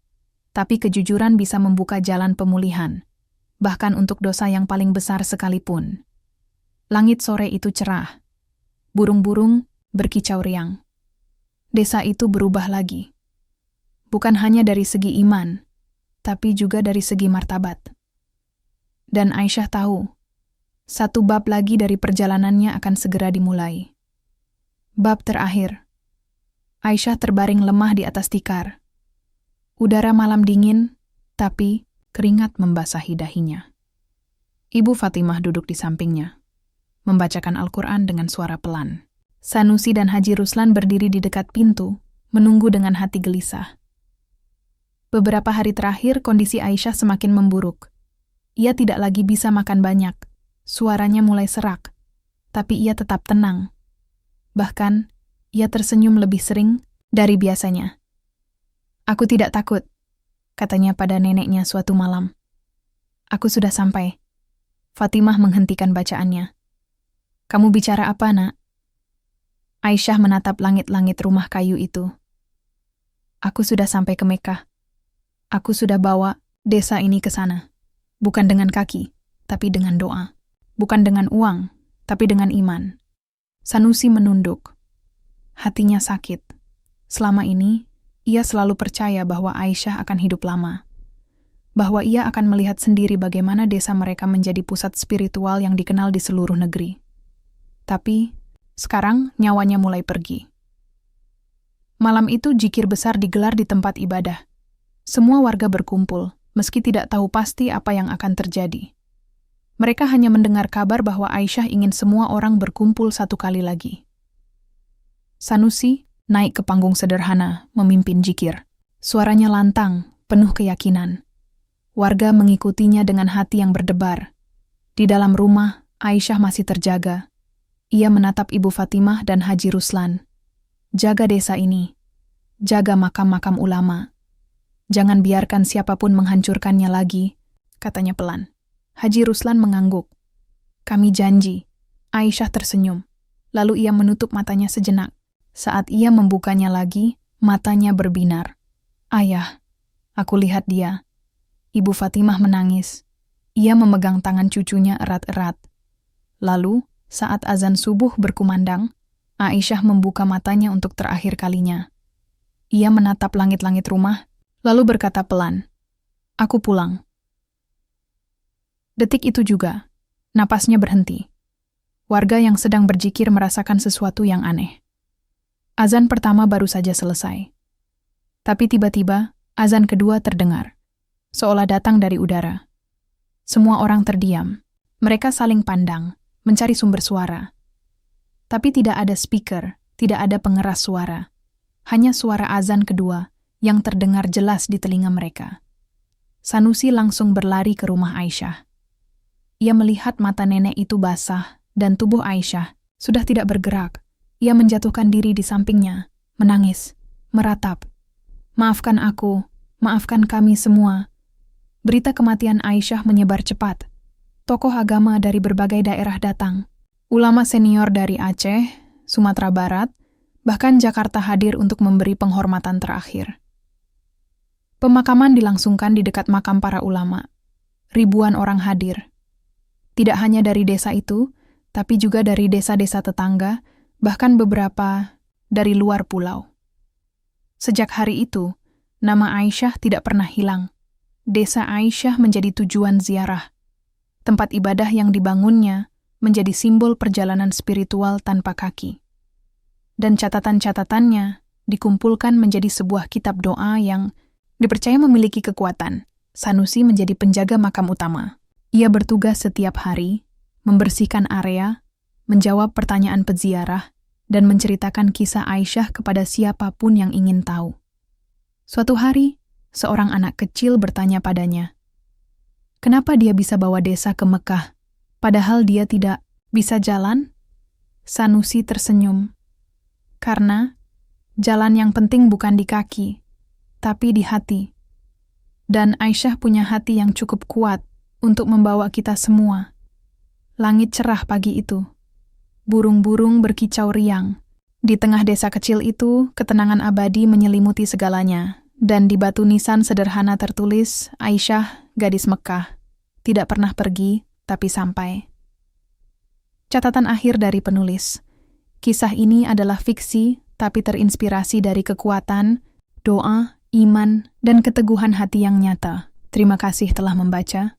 A: Tapi kejujuran bisa membuka jalan pemulihan, bahkan untuk dosa yang paling besar sekalipun. Langit sore itu cerah. Burung-burung berkicau riang. Desa itu berubah lagi. Bukan hanya dari segi iman, tapi juga dari segi martabat. Dan Aisyah tahu, satu bab lagi dari perjalanannya akan segera dimulai. Bab terakhir. Aisyah terbaring lemah di atas tikar. Udara malam dingin, tapi keringat membasahi dahinya. Ibu Fatimah duduk di sampingnya, membacakan Al-Quran dengan suara pelan. Sanusi dan Haji Ruslan berdiri di dekat pintu, menunggu dengan hati gelisah. Beberapa hari terakhir, kondisi Aisyah semakin memburuk. Ia tidak lagi bisa makan banyak, suaranya mulai serak, tapi ia tetap tenang. Bahkan, ia tersenyum lebih sering dari biasanya. Aku tidak takut, katanya pada neneknya suatu malam. Aku sudah sampai. Fatimah menghentikan bacaannya. Kamu bicara apa, nak? Aisyah menatap langit-langit rumah kayu itu. Aku sudah sampai ke Mekkah. Aku sudah bawa desa ini ke sana. Bukan dengan kaki, tapi dengan doa. Bukan dengan uang, tapi dengan iman. Sanusi menunduk. Hatinya sakit. Selama ini, ia selalu percaya bahwa Aisyah akan hidup lama. Bahwa ia akan melihat sendiri bagaimana desa mereka menjadi pusat spiritual yang dikenal di seluruh negeri. Tapi, sekarang nyawanya mulai pergi. Malam itu zikir besar digelar di tempat ibadah. Semua warga berkumpul, meski tidak tahu pasti apa yang akan terjadi. Mereka hanya mendengar kabar bahwa Aisyah ingin semua orang berkumpul satu kali lagi. Sanusi naik ke panggung sederhana, memimpin zikir. Suaranya lantang, penuh keyakinan. Warga mengikutinya dengan hati yang berdebar. Di dalam rumah, Aisyah masih terjaga. Ia menatap Ibu Fatimah dan Haji Ruslan. Jaga desa ini. Jaga makam-makam ulama. Jangan biarkan siapapun menghancurkannya lagi, katanya pelan. Haji Ruslan mengangguk. Kami janji. Aisyah tersenyum. Lalu ia menutup matanya sejenak. Saat ia membukanya lagi, matanya berbinar. Ayah, aku lihat dia. Ibu Fatimah menangis. Ia memegang tangan cucunya erat-erat. Lalu, saat azan subuh berkumandang, Aisyah membuka matanya untuk terakhir kalinya. Ia menatap langit-langit rumah, lalu berkata pelan, "Aku pulang." Detik itu juga, napasnya berhenti. Warga yang sedang berzikir merasakan sesuatu yang aneh. Azan pertama baru saja selesai. Tapi tiba-tiba, azan kedua terdengar, seolah datang dari udara. Semua orang terdiam. Mereka saling pandang, mencari sumber suara. Tapi tidak ada speaker, tidak ada pengeras suara. Hanya suara azan kedua yang terdengar jelas di telinga mereka. Sanusi langsung berlari ke rumah Aisyah. Ia melihat mata nenek itu basah dan tubuh Aisyah sudah tidak bergerak. Ia menjatuhkan diri di sampingnya, menangis, meratap. "Maafkan aku, maafkan kami semua." Berita kematian Aisyah menyebar cepat. Tokoh agama dari berbagai daerah datang. Ulama senior dari Aceh, Sumatera Barat, bahkan Jakarta hadir untuk memberi penghormatan terakhir. Pemakaman dilangsungkan di dekat makam para ulama. Ribuan orang hadir. Tidak hanya dari desa itu, tapi juga dari desa-desa tetangga, bahkan beberapa dari luar pulau. Sejak hari itu, nama Aisyah tidak pernah hilang. Desa Aisyah menjadi tujuan ziarah. Tempat ibadah yang dibangunnya menjadi simbol perjalanan spiritual tanpa kaki. Dan catatan-catatannya dikumpulkan menjadi sebuah kitab doa yang dipercaya memiliki kekuatan. Sanusi menjadi penjaga makam utama. Ia bertugas setiap hari, membersihkan area, menjawab pertanyaan peziarah, dan menceritakan kisah Aisyah kepada siapapun yang ingin tahu. Suatu hari, seorang anak kecil bertanya padanya, "Kenapa dia bisa bawa desa ke Mekah, padahal dia tidak bisa jalan?" Sanusi tersenyum. "Karena jalan yang penting bukan di kaki, tapi di hati. Dan Aisyah punya hati yang cukup kuat untuk membawa kita semua." Langit cerah pagi itu. Burung-burung berkicau riang. Di tengah desa kecil itu, ketenangan abadi menyelimuti segalanya. Dan di batu nisan sederhana tertulis, "Aisyah, gadis Mekah. Tidak pernah pergi, tapi sampai." Catatan akhir dari penulis. Kisah ini adalah fiksi, tapi terinspirasi dari kekuatan, doa, iman, dan keteguhan hati yang nyata. Terima kasih telah membaca.